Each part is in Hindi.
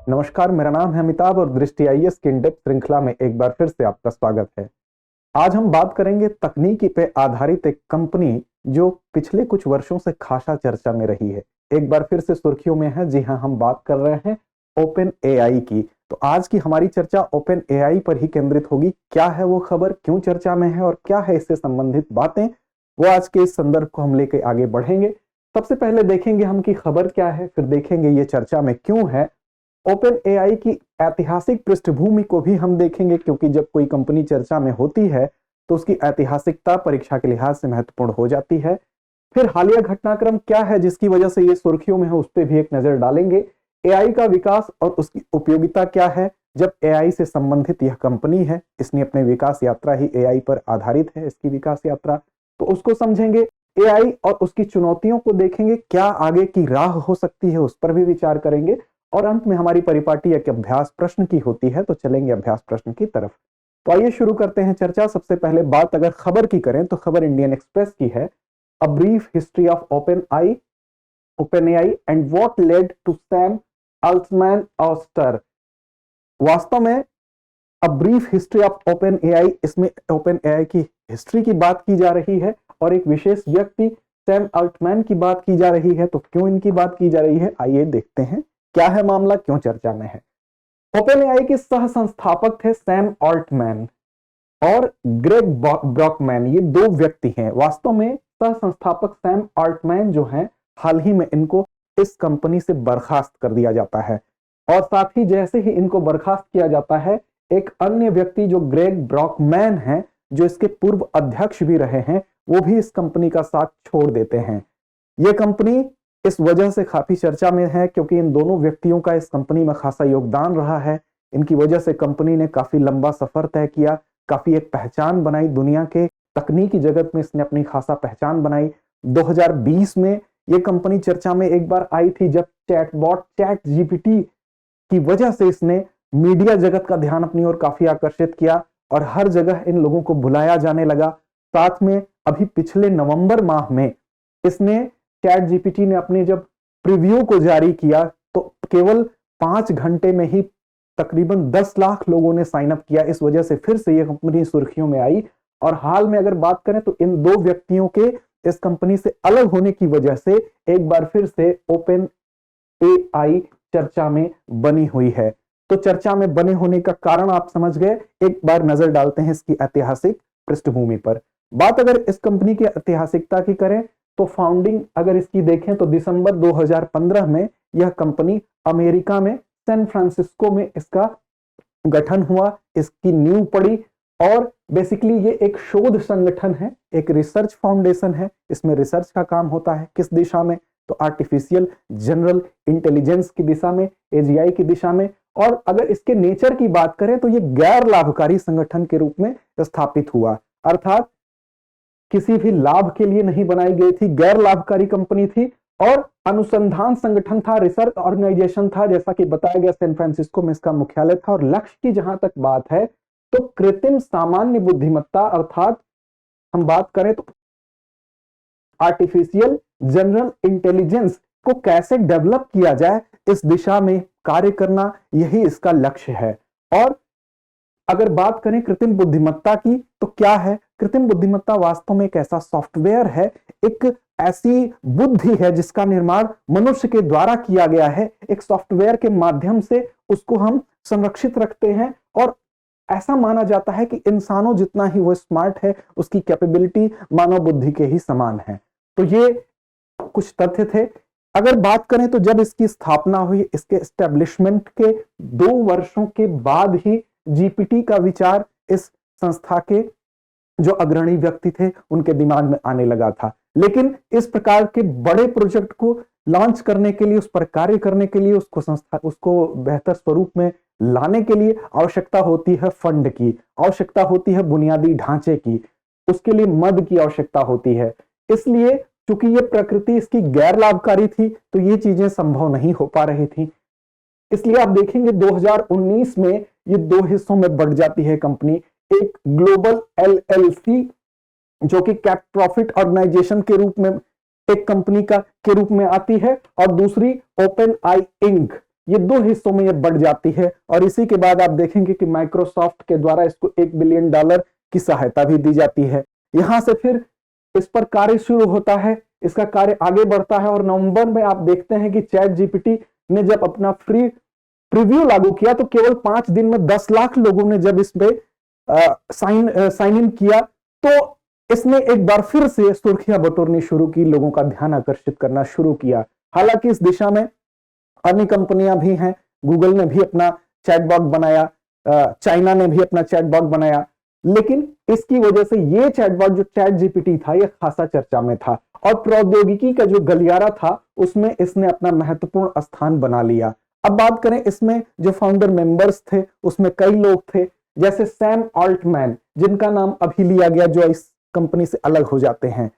नमस्कार, मेरा नाम है अमिताभ और दृष्टि आईएएस की इन डेप्थ श्रृंखला में एक बार फिर से आपका स्वागत है। आज हम बात करेंगे तकनीकी पे आधारित एक कंपनी जो पिछले कुछ वर्षों से खासा चर्चा में रही है, एक बार फिर से सुर्खियों में है। जी हाँ, हम बात कर रहे हैं ओपन एआई की। तो आज की हमारी चर्चा ओपन एआई पर ही केंद्रित होगी। क्या है वो खबर, क्यों चर्चा में है और क्या है इससे संबंधित बातें, वो आज के इस संदर्भ को हम लेकर आगे बढ़ेंगे। सबसे पहले देखेंगे हम कि खबर क्या है, फिर देखेंगे ये चर्चा में क्यों है। ओपन एआई की ऐतिहासिक पृष्ठभूमि को भी हम देखेंगे, क्योंकि जब कोई कंपनी चर्चा में होती है तो उसकी ऐतिहासिकता परीक्षा के लिहाज से महत्वपूर्ण हो जाती है। फिर हालिया घटनाक्रम क्या है जिसकी वजह से ये सुर्खियों में है, उस पर भी एक नजर डालेंगे। एआई का विकास और उसकी उपयोगिता क्या है, जब एआई से संबंधित यह कंपनी है, इसने अपने विकास यात्रा ही एआई पर आधारित है, इसकी विकास यात्रा, तो उसको समझेंगे। एआई और उसकी चुनौतियों को देखेंगे, क्या आगे की राह हो सकती है उस पर भी विचार करेंगे। और अंत में हमारी परिपाटी एक अभ्यास प्रश्न की होती है, तो चलेंगे अभ्यास प्रश्न की तरफ। तो आइए शुरू करते हैं चर्चा। सबसे पहले बात अगर खबर की करें तो खबर इंडियन एक्सप्रेस की है। A brief history of open AI and what led to Sam Altman ouster. वास्तव में a brief history of open AI, इसमें ओपन एआई की हिस्ट्री की बात की जा रही है और एक विशेष व्यक्ति सैम अल्टमैन की बात की जा रही है। तो क्यों इनकी बात की जा रही है, आइए देखते हैं क्या है मामला, क्यों चर्चा में है। ओपन एआई के सह संस्थापक थे सैम ऑल्टमैन और ग्रेग ब्रॉकमैन, ये दो व्यक्ति हैं। वास्तव में सह संस्थापक सैम ऑल्टमैन जो हैं, हाल ही में इनको इस कंपनी से बर्खास्त कर दिया जाता है। और साथ ही जैसे ही इनको बर्खास्त किया जाता है, एक अन्य व्यक्ति जो ग्रेग ब्रॉकमैन हैं, जो इसके पूर्व अध्यक्ष भी रहे हैं, वो भी इस कंपनी का साथ छोड़ देते हैं। ये कंपनी इस वजह से काफी चर्चा में है क्योंकि इन दोनों व्यक्तियों का इस कंपनी में खासा योगदान रहा है। इनकी वजह से कंपनी ने काफी लंबा सफर तय किया, काफी एक पहचान बनाई दुनिया के तकनीकी जगत में, इसने अपनी खासा पहचान बनाई। 2020 में ये कंपनी चर्चा में एक बार आई थी जब चैट जीपीटी की वजह से इसने मीडिया जगत का ध्यान अपनी ओर काफी आकर्षित किया और हर जगह इन लोगों को बुलाया जाने लगा। साथ में अभी पिछले नवंबर माह में इसने चैट जीपीटी ने अपने जब प्रीव्यू को जारी किया तो केवल 5 घंटे में ही तकरीबन 10 लाख लोगों ने साइन अप किया। इस वजह से फिर से यह कंपनी सुर्खियों में आई। और हाल में अगर बात करें तो इन दो व्यक्तियों के इस कंपनी से अलग होने की वजह से एक बार फिर से ओपन एआई चर्चा में बनी हुई है। तो चर्चा में बने होने का कारण आप समझ गए। एक बार नजर डालते हैं इसकी ऐतिहासिक पृष्ठभूमि पर। बात अगर इस कंपनी की ऐतिहासिकता की करें तो फाउंडिंग अगर इसकी देखें तो दिसंबर 2015 में यह कंपनी अमेरिका में सैन फ्रांसिस्को में इसका गठन हुआ, इसकी नींव पड़ी। और बेसिकली ये एक शोध संगठन है, एक रिसर्च फाउंडेशन है। इसमें रिसर्च का काम होता है किस दिशा में, तो आर्टिफिशियल जनरल इंटेलिजेंस की दिशा में, एजीआई की दिशा में। और अगर इसके नेचर की बात करें तो ये गैर लाभकारी संगठन के रूप में स्थापित हुआ, अर्थात किसी भी लाभ के लिए नहीं बनाई गई थी, गैर लाभकारी कंपनी थी और अनुसंधान संगठन था, रिसर्च ऑर्गेनाइजेशन था, जैसा कि बताया गया सैन फ्रांसिस्को में इसका मुख्यालय था। और लक्ष्य की जहां तक बात है तो कृत्रिम सामान्य बुद्धिमत्ता, अर्थात हम बात करें तो आर्टिफिशियल जनरल इंटेलिजेंस को कैसे डेवलप किया जाए, इस दिशा में कार्य करना, यही इसका लक्ष्य है। और अगर बात करें कृत्रिम बुद्धिमत्ता की तो क्या है, कृत्रिम बुद्धिमत्ता वास्तव में एक ऐसा सॉफ्टवेयर है, एक ऐसी बुद्धि है जिसका निर्माण मनुष्य के द्वारा किया गया है। एक सॉफ्टवेयर के माध्यम से उसको हम संरक्षित रखते हैं और ऐसा माना जाता है कि इंसानों जितना ही वो स्मार्ट है, उसकी कैपेबिलिटी मानव बुद्धि के ही समान है। तो ये कुछ तथ्य थे। अगर बात करें तो जब इसकी स्थापना हुई, इसके एस्टेब्लिशमेंट के 2 वर्षों के बाद ही जीपीटी का विचार इस संस्था के जो अग्रणी व्यक्ति थे उनके दिमाग में आने लगा था। लेकिन इस प्रकार के बड़े प्रोजेक्ट को लॉन्च करने के लिए, उस पर कार्य करने के लिए, उसको बेहतर स्वरूप में लाने के लिए आवश्यकता होती है फंड की, आवश्यकता होती है बुनियादी ढांचे की, उसके लिए मद की आवश्यकता होती है। इसलिए चूंकि ये प्रकृति इसकी गैर लाभकारी थी तो ये चीजें संभव नहीं हो पा रही थी। इसलिए आप देखेंगे 2019 में ये 2 हिस्सों में बढ़ जाती है कंपनी। एक ग्लोबल एलएलसी जो कि कैप प्रॉफिट ऑर्गेनाइजेशन के रूप में एक कंपनी के रूप में आती है, और दूसरी ओपन आई इंक ये दो हिस्सों में ये बढ़ जाती है और इसी के बाद आप देखेंगे कि माइक्रोसॉफ्ट के द्वारा इसको $1 बिलियन की सहायता भी दी जाती है। यहां से फिर इस पर कार्य शुरू होता है, इसका कार्य आगे बढ़ता है और नवंबर में आप देखते हैं कि चैट जीपीटी ने जब अपना फ्री प्रीव्यू लागू किया तो केवल 5 दिन में 10 लाख लोगों ने जब इसमें साइन इन किया तो इसने एक बार फिर से सुर्खियां बटोरनी शुरू की, लोगों का ध्यान आकर्षित करना शुरू किया। हालांकि इस दिशा में अन्य कंपनियां भी हैं, गूगल ने भी अपना चैटबॉट बनाया, चाइना ने भी अपना चैटबॉट बनाया, लेकिन इसकी वजह से ये चैटबॉट जो चैट जीपीटी था ये खासा चर्चा में था और प्रौद्योगिकी का जो गलियारा था उसमें इसने अपना महत्वपूर्ण स्थान बना लिया। अब बात करें इसमें जो फाउंडर मेंबर्स थे उसमें कई लोग थे, जैसे सैम ऑल्टमैन जिनका नाम अभी लिया गया जो इस कंपनी से अलग हो जाते हैं।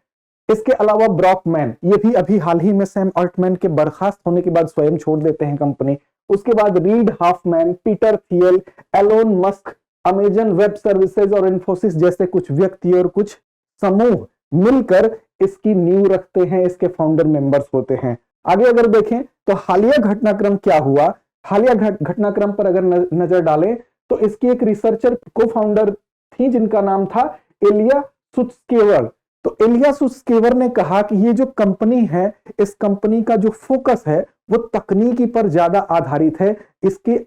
इसके अलावा ब्रॉकमैन, ये भी अभी हाल ही में सैम ऑल्टमैन के बर्खास्त होने के बाद स्वयं छोड़ देते हैं कंपनी। उसके बाद Reid Hoffman, Peter Thiel, Elon Musk, Amazon Web Services और इन्फोसिस जैसे कुछ व्यक्ति और कुछ समूह मिलकर इसकी नींव रखते हैं, इसके फाउंडर मेंबर्स होते हैं। आगे अगर देखें तो हालिया घटनाक्रम क्या हुआ, हालिया घटनाक्रम पर अगर नजर डालें तो इसकी एक रिसर्चर को फाउंडर थी जिनका नाम था एलिया सुत्स्केवर। तो एलिया सुत्स्केवर ने कहा कि ये जो कंपनी है इस कंपनी का जो फोकस है वो तकनीकी पर ज्यादा आधारित है, इसके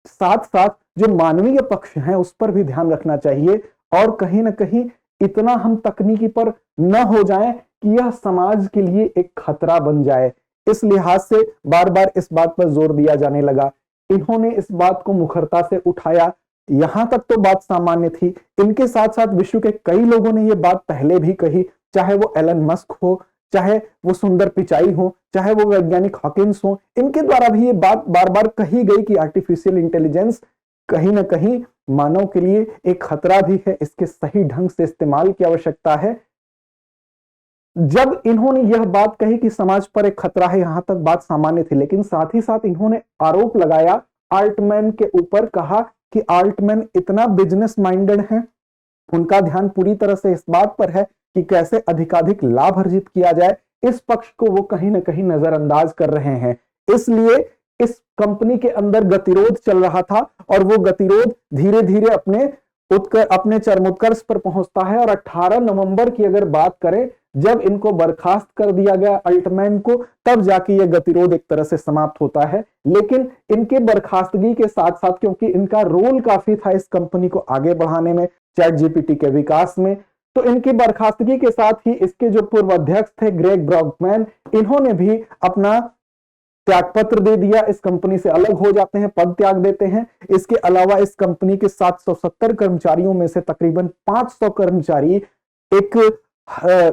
साथ साथ जो मानवीय पक्ष है उस पर भी ध्यान रखना चाहिए और कहीं ना कहीं इतना हम तकनीकी पर न हो जाएं कि यह समाज के लिए एक खतरा बन जाए। इस लिहाज से बार बार इस बात पर जोर दिया जाने लगा। इन्होंने इस बात को मुखरता से उठाया, यहां तक तो बात सामान्य थी। इनके साथ साथ विश्व के कई लोगों ने यह बात पहले भी कही, चाहे वो एलन मस्क हो, चाहे वो सुंदर पिचाई हो, चाहे वो वैज्ञानिक हॉकिंस हो, इनके द्वारा भी ये बात बार बार कही गई कि आर्टिफिशियल इंटेलिजेंस कहीं ना कहीं मानव के लिए एक खतरा भी है, इसके सही ढंग से इस्तेमाल की आवश्यकता है। जब इन्होंने यह बात कही कि समाज पर एक खतरा है, यहां तक बात सामान्य थी, लेकिन साथ ही साथ इन्होंने आरोप लगाया आल्टमैन के ऊपर, कहा कि आल्टमैन इतना बिजनेस माइंडेड है, उनका ध्यान पूरी तरह से इस बात पर है कि कैसे अधिकाधिक लाभ अर्जित किया जाए, इस पक्ष को वो कहीं ना कहीं नजरअंदाज कर रहे हैं। इसलिए इस कंपनी के अंदर गतिरोध चल रहा था और वो गतिरोध धीरे धीरे अपने चरमोत्कर्ष पर पहुंचता है और 18 नवंबर की अगर बात करें जब इनको बर्खास्त कर दिया गया अल्टमैन को, तब जाके ये गतिरोध एक तरह से समाप्त होता है। लेकिन इनके बर्खास्तगी के साथ साथ क्योंकि इनका रोल काफी था इस कंपनी को आगे बढ़ाने में, चैट जीपीटी के विकास में, तो इनकी बर्खास्तगी के साथ ही इसके जो पूर्व अध्यक्ष थे ग्रेग ब्रॉकमैन, इन्होंने भी अपना त्यागपत्र दे दिया, इस कंपनी से अलग हो जाते हैं, पद त्याग देते हैं। इसके अलावा इस कंपनी के 770 कर्मचारियों में से तकरीबन 500 कर्मचारी एक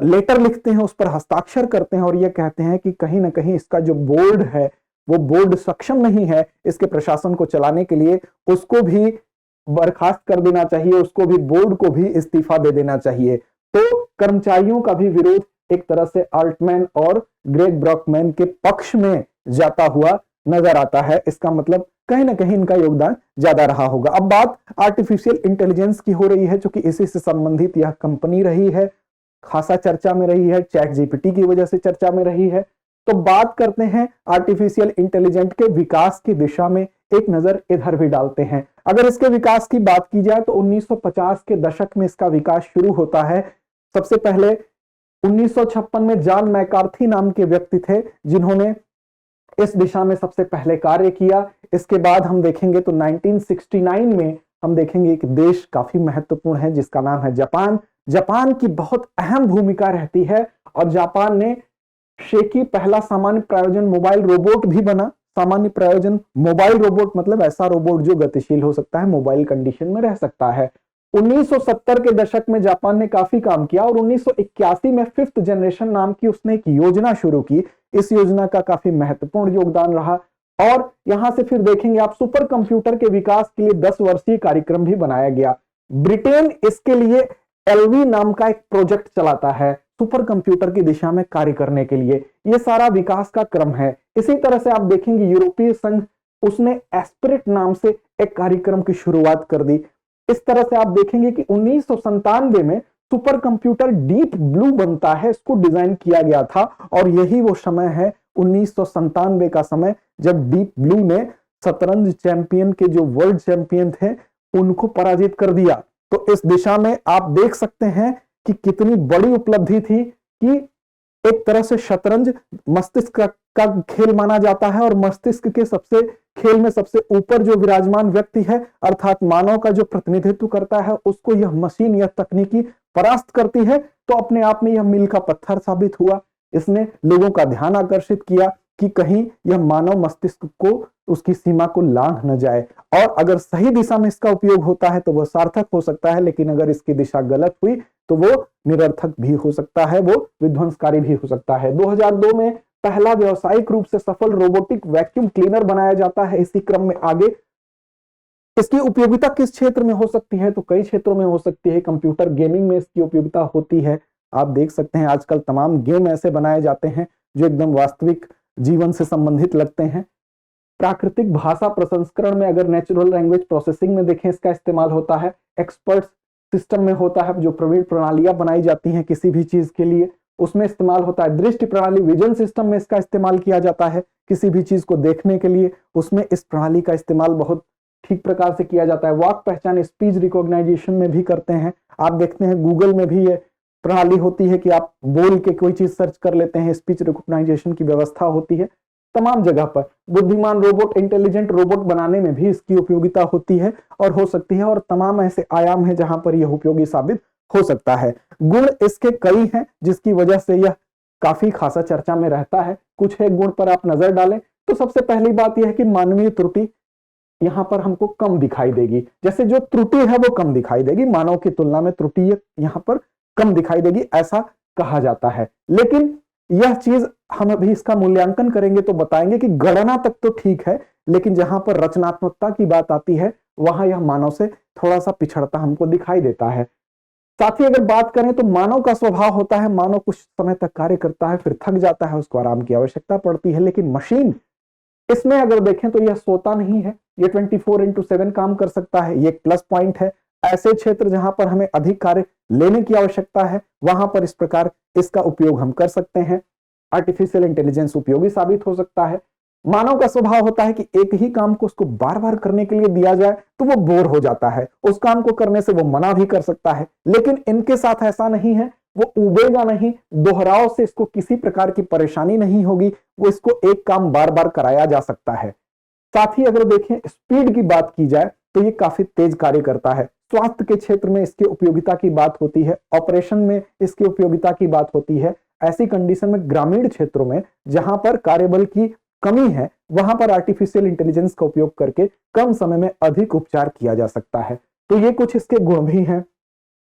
लेटर लिखते हैं, उस पर हस्ताक्षर करते हैं और ये कहते हैं कि कहीं ना कहीं इसका जो बोर्ड है वो बोर्ड सक्षम नहीं है इसके प्रशासन को चलाने के लिए, उसको भी बर्खास्त कर देना चाहिए, उसको भी, बोर्ड को भी इस्तीफा दे देना चाहिए। तो कर्मचारियों का भी विरोध एक तरह से अल्टमैन और ग्रेग ब्रॉकमैन के पक्ष में जाता हुआ नजर आता है। इसका मतलब कहीं ना कहीं इनका योगदान ज्यादा रहा होगा। अब बात आर्टिफिशियल इंटेलिजेंस की हो रही है, क्योंकि इसी से संबंधित यह कंपनी रही है, खासा चर्चा में रही है, चैट जीपीटी की वजह से चर्चा में रही है। तो बात करते हैं आर्टिफिशियल इंटेलिजेंस के विकास की दिशा में, एक नजर इधर भी डालते हैं। अगर इसके विकास की बात की जाए तो 1950 के दशक में इसका विकास शुरू होता है। सबसे पहले 1956 में जॉन मैकार्थी नाम के व्यक्ति थे जिन्होंने इस दिशा में सबसे पहले कार्य किया। इसके बाद हम देखेंगे तो 1969 में हम देखेंगे एक देश काफी महत्वपूर्ण है जिसका नाम है जापान। जापान की बहुत अहम भूमिका रहती है और जापान ने शेकी पहला सामान्य प्रयोजन मोबाइल रोबोट भी बना। सामान्य प्रयोजन मोबाइल रोबोट मतलब ऐसा रोबोट जो गतिशील हो सकता है, मोबाइल कंडीशन में रह सकता है। 1970 के दशक में जापान ने काफी काम किया और 1981 में 5th जनरेशन नाम की उसने एक योजना शुरू की। इस योजना का काफी महत्वपूर्ण योगदान रहा और यहां से फिर देखेंगे आप सुपर कंप्यूटर के विकास के लिए 10 वर्षीय कार्यक्रम भी बनाया गया। ब्रिटेन इसके लिए एलवी नाम का एक प्रोजेक्ट चलाता है सुपर कंप्यूटर की दिशा में कार्य करने के लिए। यह सारा विकास का क्रम है। इसी तरह से आप देखेंगे यूरोपीय संघ, उसने एस्पिरिट नाम से एक कार्यक्रम की शुरुआत कर दी। इस तरह से आप देखेंगे कि 1997 में सुपर कंप्यूटर डीप ब्लू बनता है, इसको डिजाइन किया गया था और यही वो समय है 1997 का समय, जब डीप ब्लू ने शतरंज चैंपियन के जो वर्ल्ड चैंपियन थे उनको पराजित कर दिया। तो इस दिशा में आप देख सकते हैं कि कितनी बड़ी उपलब्धि थी कि एक तरह से शतरंज मस्तिष्क का खेल माना जाता है, और मस्तिष्क के सबसे खेल में सबसे ऊपर जो विराजमान व्यक्ति है अर्थात मानव का जो प्रतिनिधित्व करता है, उसको यह मशीन या तकनीकी परास्त करती है। तो अपने आप में यह मील का पत्थर साबित हुआ। इसने लोगों का ध्यान आकर्षित किया कि कहीं यह मानव मस्तिष्क को उसकी सीमा को लांघ न जाए, और अगर सही दिशा में इसका उपयोग होता है तो वह सार्थक हो सकता है, लेकिन अगर इसकी दिशा गलत हुई तो वो निरर्थक भी हो सकता है, वो विध्वंसकारी भी हो सकता है। 2002 में पहला व्यावसायिक रूप से सफल रोबोटिक वैक्यूम क्लीनर बनाया जाता है। इसी क्रम में आगे इसकी उपयोगिता किस क्षेत्र में हो सकती है, तो कई क्षेत्रों में हो सकती है। कंप्यूटर गेमिंग में इसकी उपयोगिता होती है। आप देख सकते हैं आजकल तमाम गेम ऐसे बनाए जाते हैं जो एकदम वास्तविक जीवन से संबंधित लगते हैं। प्राकृतिक भाषा प्रसंस्करण में, अगर नेचुरल लैंग्वेज प्रोसेसिंग में देखें, इसका इस्तेमाल होता है। एक्सपर्ट सिस्टम में होता है, जो प्रवीण प्रणालियां बनाई जाती हैं किसी भी चीज के लिए, उसमें इस्तेमाल होता है। दृष्टि प्रणाली विजन सिस्टम में इसका इस्तेमाल किया जाता है किसी भी चीज को देखने के लिए, उसमें इस प्रणाली का इस्तेमाल बहुत ठीक प्रकार से किया जाता है। वाक पहचान स्पीच रिकॉग्नाइजेशन में भी करते हैं। आप देखते हैं गूगल में भी ये प्रणाली होती है कि आप बोल के कोई चीज सर्च कर लेते हैं, स्पीच रिकॉग्नाइजेशन की व्यवस्था होती है तमाम जगह पर। बुद्धिमान रोबोट, इंटेलिजेंट रोबोट बनाने में भी इसकी उपयोगिता होती है और हो सकती है, और तमाम ऐसे आयाम हैं जहां पर यह उपयोगी साबित हो सकता है। गुण इसके कई हैं जिसकी वजह से यह काफी खासा चर्चा में रहता है। कुछ एक गुण पर आप नजर डालें तो सबसे पहली बात यह है कि मानवीय त्रुटि यहां पर हमको कम दिखाई देगी। जैसे जो त्रुटि है वो कम दिखाई देगी, मानव की तुलना में त्रुटि यहां पर कम दिखाई देगी, ऐसा कहा जाता है। लेकिन यह चीज हम अभी इसका मूल्यांकन करेंगे तो बताएंगे कि गणना तक तो ठीक है, लेकिन जहां पर रचनात्मकता की बात आती है वहां यह मानव से थोड़ा सा पिछड़ता हमको दिखाई देता है। साथ ही अगर बात करें तो मानव का स्वभाव होता है, मानव कुछ समय तक कार्य करता है फिर थक जाता है, उसको आराम की आवश्यकता पड़ती है। लेकिन मशीन, इसमें अगर देखें तो यह सोता नहीं है, ये 24/7 काम कर सकता है, ये एक प्लस पॉइंट है। ऐसे क्षेत्र जहां पर हमें अधिक कार्य लेने की आवश्यकता है वहां पर इस प्रकार इसका उपयोग हम कर सकते हैं। आर्टिफिशियल इंटेलिजेंस उपयोगी साबित हो सकता है। मानव का स्वभाव होता है कि एक ही काम को उसको बार बार करने के लिए दिया जाए तो वो बोर हो जाता है, उस काम को करने से वो मना भी कर सकता है। लेकिन इनके साथ ऐसा नहीं है, वो उबेगा नहीं, दोहराव से इसको किसी प्रकार की परेशानी नहीं होगी, वो इसको एक काम बार बार कराया जा सकता है। साथ ही अगर देखें स्पीड की बात की जाए तो ये काफी तेज कार्य करता है। स्वास्थ्य के क्षेत्र में इसकी उपयोगिता की बात होती है, ऑपरेशन में इसकी उपयोगिता की बात होती है। ऐसी कंडीशन में ग्रामीण क्षेत्रों में जहां पर कार्यबल की कमी है वहां पर आर्टिफिशियल इंटेलिजेंस का उपयोग करके कम समय में अधिक उपचार किया जा सकता है। तो ये कुछ इसके गुण भी हैं।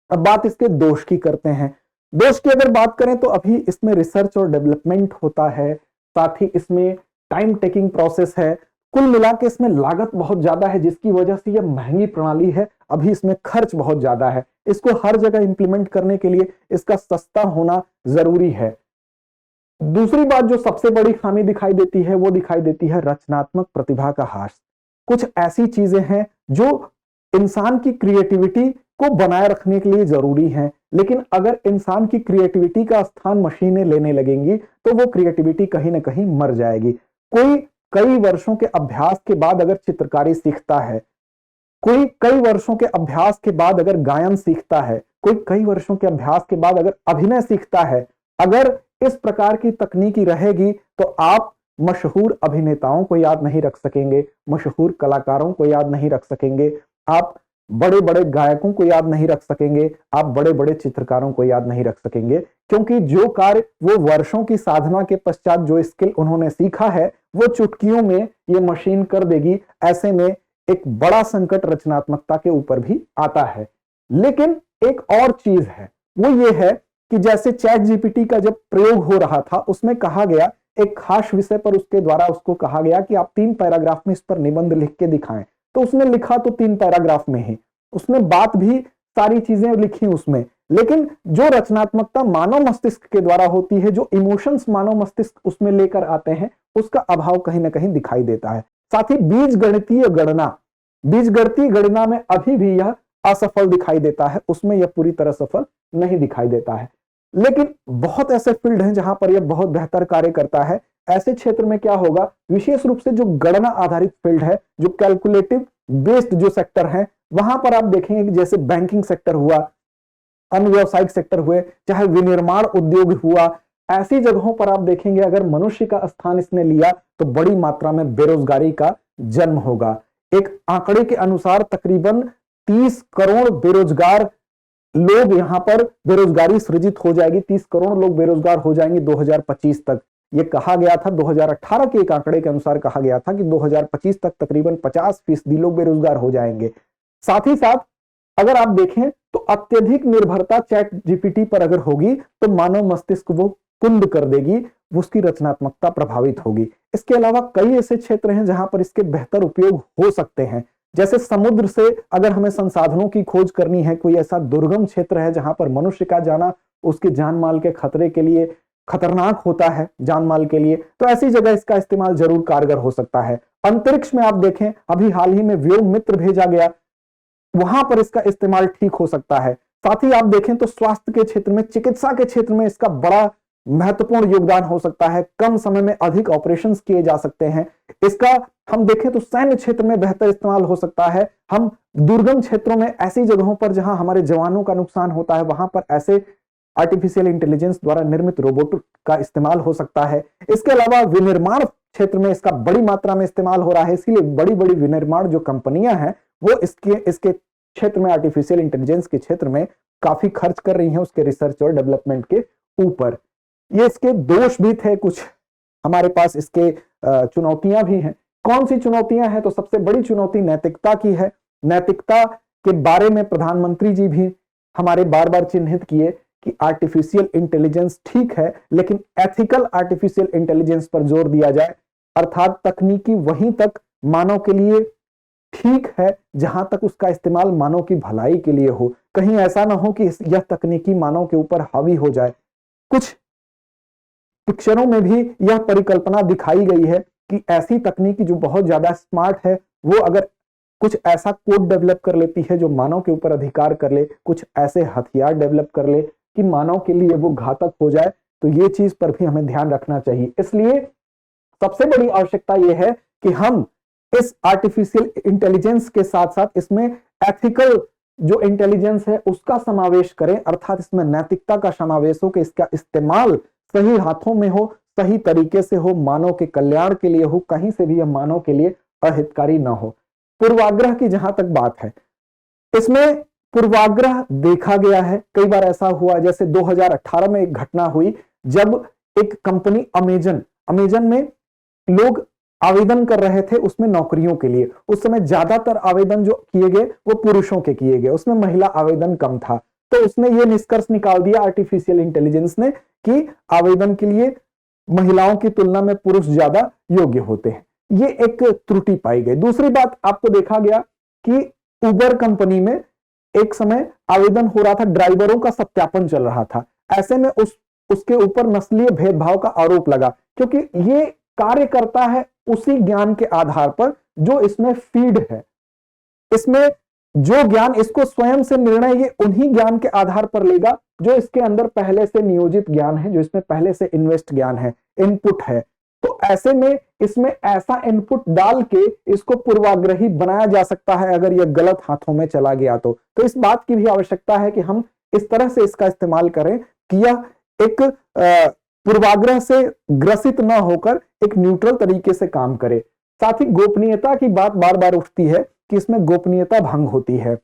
अब बात इसके दोष की करते हैं। दोष की अगर बात करें तो अभी इसमें रिसर्च और डेवलपमेंट होता है, साथ ही इसमें टाइम टेकिंग प्रोसेस है। कुल मिला के इसमें लागत बहुत ज्यादा है जिसकी वजह से यह महंगी प्रणाली है। अभी इसमें खर्च बहुत ज्यादा है, इसको हर जगह इंप्लीमेंट करने के लिए इसका सस्ता होना जरूरी है। दूसरी बात जो सबसे बड़ी खामी दिखाई देती है वो दिखाई देती है रचनात्मक प्रतिभा का ह्रास। कुछ ऐसी चीजें हैं जो इंसान की क्रिएटिविटी को बनाए रखने के लिए जरूरी हैं, लेकिन अगर इंसान की क्रिएटिविटी का स्थान मशीनें लेने लगेंगी तो वो क्रिएटिविटी कहीं ना कहीं मर जाएगी। कोई कई वर्षों के अभ्यास के बाद अगर चित्रकारी सीखता है, कोई कई वर्षों के अभ्यास के बाद अगर गायन सीखता है, कोई कई वर्षों के अभ्यास के बाद अगर अभिनय सीखता है, अगर इस प्रकार की तकनीकी रहेगी तो आप मशहूर अभिनेताओं को याद नहीं रख सकेंगे, मशहूर कलाकारों को याद नहीं रख सकेंगे, आप बड़े बड़े गायकों को याद नहीं रख सकेंगे, आप बड़े बड़े चित्रकारों को याद नहीं रख सकेंगे, क्योंकि जो कार्य वो वर्षों की साधना के पश्चात जो स्किल उन्होंने सीखा है वो चुटकियों में ये मशीन कर देगी। ऐसे में एक बड़ा संकट रचनात्मकता के ऊपर भी आता है। लेकिन एक और चीज है, वो ये है कि जैसे चैट जीपीटी का जब प्रयोग हो रहा था उसमें कहा गया एक खास विषय पर उसके द्वारा उसको कहा गया कि आप 3 पैराग्राफ में इस पर निबंध लिख के दिखाएं, तो उसने लिखा तो 3 पैराग्राफ में ही, उसने बात भी सारी चीजें लिखी उसमें, लेकिन जो रचनात्मकता मानव मस्तिष्क के द्वारा होती है, जो इमोशंस मानव मस्तिष्क उसमें लेकर आते हैं, उसका अभाव कहीं ना कहीं दिखाई देता है। साथ ही बीजगणितीय गणना में अभी भी यह असफल दिखाई देता है, उसमें यह पूरी तरह सफल नहीं दिखाई देता है। लेकिन बहुत ऐसे फील्ड हैं जहां पर यह बहुत बेहतर कार्य करता है। ऐसे क्षेत्र में क्या होगा, विशेष रूप से जो गणना आधारित फील्ड है, जो कैलकुलेटिव बेस्ड जो सेक्टर है, वहां पर आप देखेंगे कि जैसे बैंकिंग सेक्टर हुआ, अनव्यावसायिक सेक्टर हुए, चाहे विनिर्माण उद्योग हुआ, ऐसी जगहों पर आप देखेंगे अगर मनुष्य का स्थान इसने लिया तो बड़ी मात्रा में बेरोजगारी का जन्म होगा। एक आंकड़े के अनुसार तकरीबन 30 करोड़ बेरोजगार लोग यहां पर बेरोजगारी सृजित हो जाएगी, 30 करोड़ लोग बेरोजगार हो जाएंगे 2025 तक। यह कहा गया था, 2018 के एक आंकड़े के अनुसार कहा गया था कि 2025 तक तकरीबन 50% लोग बेरोजगार हो जाएंगे। साथ ही साथ अगर आप देखें तो अत्यधिक निर्भरता चैट जीपीटी पर अगर होगी तो मानव मस्तिष्क वो कुंद कर देगी, उसकी रचनात्मकता प्रभावित होगी। इसके अलावा कई ऐसे क्षेत्र हैं जहां पर इसके बेहतर उपयोग हो सकते हैं, जैसे समुद्र से अगर हमें संसाधनों की खोज करनी है, कोई ऐसा दुर्गम क्षेत्र है जहां पर मनुष्य का जाना उसके जान माल के खतरे के लिए खतरनाक होता है जान माल के लिए, तो ऐसी जगह इसका इस्तेमाल जरूर कारगर हो सकता है। अंतरिक्ष में आप देखें, अभी हाल ही में व्योम मित्र भेजा गया, वहां पर इसका इस्तेमाल ठीक हो सकता है। साथ ही आप देखें तो स्वास्थ्य के क्षेत्र में, चिकित्सा के क्षेत्र में इसका बड़ा महत्वपूर्ण योगदान हो सकता है। कम समय में अधिक ऑपरेशंस किए जा सकते हैं। इसका हम देखें तो सैन्य क्षेत्र में बेहतर इस्तेमाल हो सकता है। हम दुर्गम क्षेत्रों में, ऐसी जगहों पर जहां हमारे जवानों का नुकसान होता है, वहां पर ऐसे आर्टिफिशियल इंटेलिजेंस द्वारा निर्मित रोबोट का इस्तेमाल हो सकता है। इसके अलावा विनिर्माण क्षेत्र में इसका बड़ी मात्रा में इस्तेमाल हो रहा है, इसीलिए बड़ी बड़ी विनिर्माण जो कंपनियां हैं वो इसके क्षेत्र में, आर्टिफिशियल इंटेलिजेंस के क्षेत्र में काफी खर्च कर रही हैं उसके रिसर्च और डेवलपमेंट के ऊपर। ये इसके दोष भी थे कुछ, हमारे पास इसके चुनौतियां भी हैं। कौन सी चुनौतियां हैं? तो सबसे बड़ी चुनौती नैतिकता की है। नैतिकता के बारे में प्रधानमंत्री जी भी हमारे बार बार चिन्हित किए कि आर्टिफिशियल इंटेलिजेंस ठीक है, लेकिन एथिकल आर्टिफिशियल इंटेलिजेंस पर जोर दिया जाए, अर्थात तकनीकी वहीं तक मानव के लिए ठीक है जहां तक उसका इस्तेमाल मानव की भलाई के लिए हो। कहीं ऐसा ना हो कि यह तकनीकी मानव के ऊपर हावी हो जाए। कुछ पिक्चरों में भी यह परिकल्पना दिखाई गई है कि ऐसी तकनीकी जो बहुत ज्यादा स्मार्ट है, वो अगर कुछ ऐसा कोड डेवलप कर लेती है जो मानव के ऊपर अधिकार कर ले, कुछ ऐसे हथियार डेवलप कर ले कि मानव के लिए वो घातक हो जाए, तो ये चीज पर भी हमें ध्यान रखना चाहिए। इसलिए सबसे बड़ी आवश्यकता यह है कि हम इस आर्टिफिशियल इंटेलिजेंस के साथ साथ इसमें एथिकल जो इंटेलिजेंस है उसका समावेश करें, अर्थात इसमें नैतिकता का समावेश हो कि इसका इस्तेमाल सही हाथों में हो, सही तरीके से हो, मानव के कल्याण के लिए हो, कहीं से भी यह मानव के लिए अहितकारी ना हो। पूर्वाग्रह की जहां तक बात है, इसमें पूर्वाग्रह देखा गया है। कई बार ऐसा हुआ, जैसे 2018 में एक घटना हुई जब एक कंपनी अमेजन में लोग आवेदन कर रहे थे उसमें नौकरियों के लिए। उस समय ज्यादातर आवेदन जो किए गए वो पुरुषों के किए गए, उसमें महिला आवेदन कम था। तो उसने ये निष्कर्ष निकाल दिया आर्टिफिशियल इंटेलिजेंस ने कि आवेदन के लिए महिलाओं की तुलना में पुरुष ज्यादा योग्य होते हैं। ये एक त्रुटि पाई गई। दूसरी बात, आपको देखा गया कि उबर कंपनी में एक समय आवेदन हो रहा था, ड्राइवरों का सत्यापन चल रहा था। ऐसे में उसके ऊपर नस्लीय भेदभाव का आरोप लगा, क्योंकि ये कार्य करता है उसी ज्ञान के आधार पर जो इसमें फीड है। इसमें जो ज्ञान, इसको स्वयं से निर्णय ये उन्हीं ज्ञान के आधार पर लेगा जो इसके अंदर पहले से नियोजित ज्ञान है, जो इसमें पहले से इन्वेस्ट ज्ञान है, इनपुट है। तो ऐसे में इसमें ऐसा इनपुट डाल के इसको पूर्वाग्रही बनाया जा सकता है अगर यह गलत हाथों में चला गया तो इस बात की भी आवश्यकता है कि हम इस तरह से इसका इस्तेमाल करें कि यह एक पूर्वाग्रह से ग्रसित न होकर एक न्यूट्रल तरीके से काम करे। साथ ही गोपनीयता की बात बार बार उठती है कि इसमें गोपनीयता भंग होती है,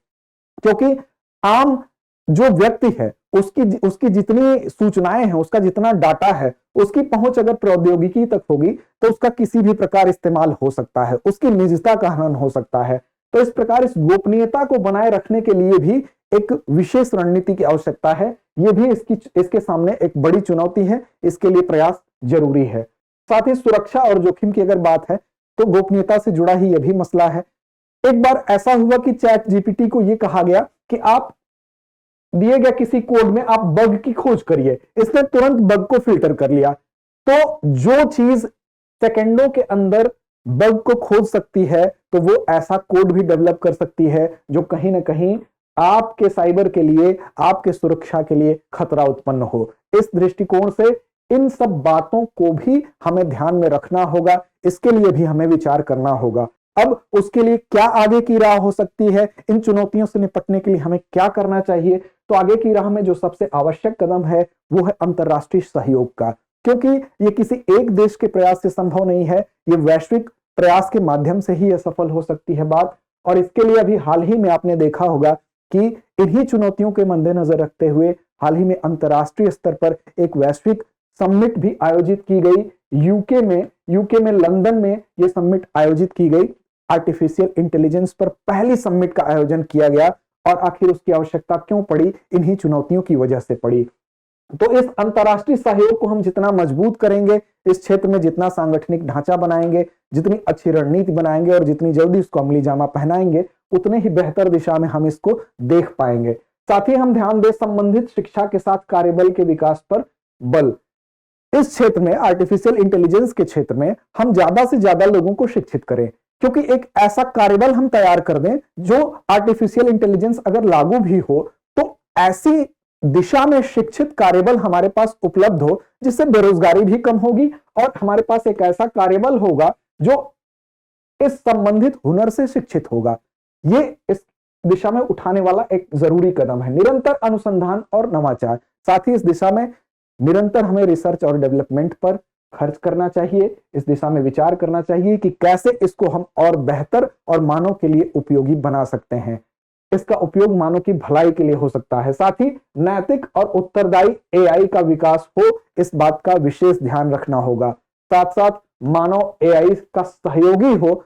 क्योंकि आम जो व्यक्ति है उसकी जितनी सूचनाएं हैं, उसका जितना डाटा है, उसकी पहुंच अगर प्रौद्योगिकी तक होगी तो उसका किसी भी प्रकार इस्तेमाल हो सकता है, उसकी निजता का हनन हो सकता है। तो इस प्रकार इस गोपनीयता को बनाए रखने के लिए भी एक विशेष रणनीति की आवश्यकता है। यह भी इसके सामने एक बड़ी चुनौती है, इसके लिए प्रयास जरूरी है। साथ ही सुरक्षा और जोखिम की अगर बात है तो गोपनीयता से जुड़ा ही यह भी मसला है। एक बार ऐसा हुआ कि चैट जीपीटी को यह कहा गया कि आप दिए गए किसी कोड में आप बग की खोज करिए, इसने तुरंत बग को फिल्टर कर लिया। तो जो चीज सेकंडों के अंदर बग को खोज सकती है, तो वो ऐसा कोड भी डेवलप कर सकती है जो कहीं ना कहीं आपके साइबर के लिए, आपके सुरक्षा के लिए खतरा उत्पन्न हो। इस दृष्टिकोण से इन सब बातों को भी हमें ध्यान में रखना होगा, इसके लिए भी हमें विचार करना होगा। अब उसके लिए क्या आगे की राह हो सकती है, इन चुनौतियों से निपटने के लिए हमें क्या करना चाहिए? तो आगे की राह में जो सबसे आवश्यक कदम है वो है अंतरराष्ट्रीय सहयोग का, क्योंकि ये किसी एक देश के प्रयास से संभव नहीं है, ये वैश्विक प्रयास के माध्यम से ही यह सफल हो सकती है बात। और इसके लिए अभी हाल ही में आपने देखा होगा कि इन्हीं चुनौतियों के मद्देनजर रखते हुए हाल ही में अंतरराष्ट्रीय स्तर पर एक वैश्विक समिट भी आयोजित की गई। यूके में लंदन में यह समिट आयोजित की गई। आर्टिफिशियल इंटेलिजेंस पर पहली समिट का आयोजन किया गया, और आखिर उसकी आवश्यकता क्यों पड़ी? इन्हीं चुनौतियों की वजह से पड़ी। तो इस अंतरराष्ट्रीय सहयोग को हम जितना मजबूत करेंगे, इस क्षेत्र में जितना सांगठनिक ढांचा बनाएंगे, जितनी अच्छी रणनीति बनाएंगे और जितनी जल्दी उसको अमली जामा पहनाएंगे, उतने ही बेहतर दिशा में हम इसको देख पाएंगे। साथ ही हम ध्यान दें संबंधित शिक्षा के साथ कार्यबल के विकास पर बल। इस क्षेत्र में, आर्टिफिशियल इंटेलिजेंस के क्षेत्र में, हम ज्यादा से ज्यादा लोगों को शिक्षित करें, क्योंकि एक ऐसा कार्यबल हम तैयार कर दें जो आर्टिफिशियल इंटेलिजेंस अगर लागू भी हो तो ऐसी दिशा में शिक्षित कार्यबल हमारे पास उपलब्ध हो जिससे बेरोजगारी भी कम होगी, और हमारे पास एक ऐसा कार्यबल होगा जो इस संबंधित हुनर से शिक्षित होगा। ये इस दिशा में उठाने वाला एक जरूरी कदम है, निरंतर अनुसंधान और नवाचार। साथ ही इस दिशा में निरंतर हमें रिसर्च और डेवलपमेंट पर खर्च करना चाहिए, इस दिशा में विचार करना चाहिए कि कैसे इसको हम और बेहतर और मानव के लिए उपयोगी बना सकते हैं। इसका उपयोग मानव की भलाई के लिए हो सकता है। साथ ही नैतिक और उत्तरदायी एआई का विकास हो, इस बात का विशेष ध्यान रखना होगा। साथ साथ मानव एआई का सहयोगी हो,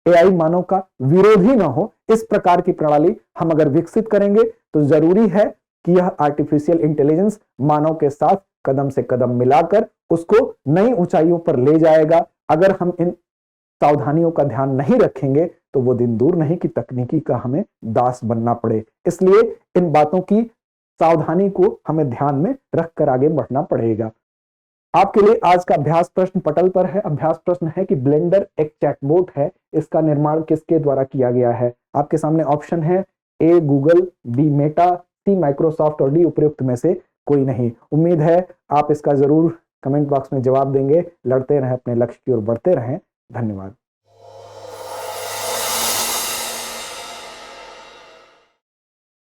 एआई मानव का विरोधी ना हो, इस प्रकार की प्रणाली हम अगर विकसित करेंगे तो जरूरी है कि यह आर्टिफिशियल इंटेलिजेंस मानव के साथ कदम से कदम मिलाकर उसको नई ऊंचाइयों पर ले जाएगा। अगर हम इन सावधानियों का ध्यान नहीं रखेंगे तो वो दिन दूर नहीं कि तकनीकी का हमें दास बनना पड़े। इसलिए इन बातों की सावधानी को हमें ध्यान में रखकर आगे बढ़ना पड़ेगा। आपके लिए आज का अभ्यास प्रश्न पटल पर है। अभ्यास प्रश्न है कि ब्लेंडर एक चैटबॉट है, इसका निर्माण किसके द्वारा किया गया है? आपके सामने ऑप्शन है, A Google, B Meta, C Microsoft और डी उपयुक्त में से कोई नहीं। उम्मीद है आप इसका जरूर कमेंट बॉक्स में जवाब देंगे। लड़ते रहें, अपने लक्ष्य की ओर बढ़ते रहें। धन्यवाद।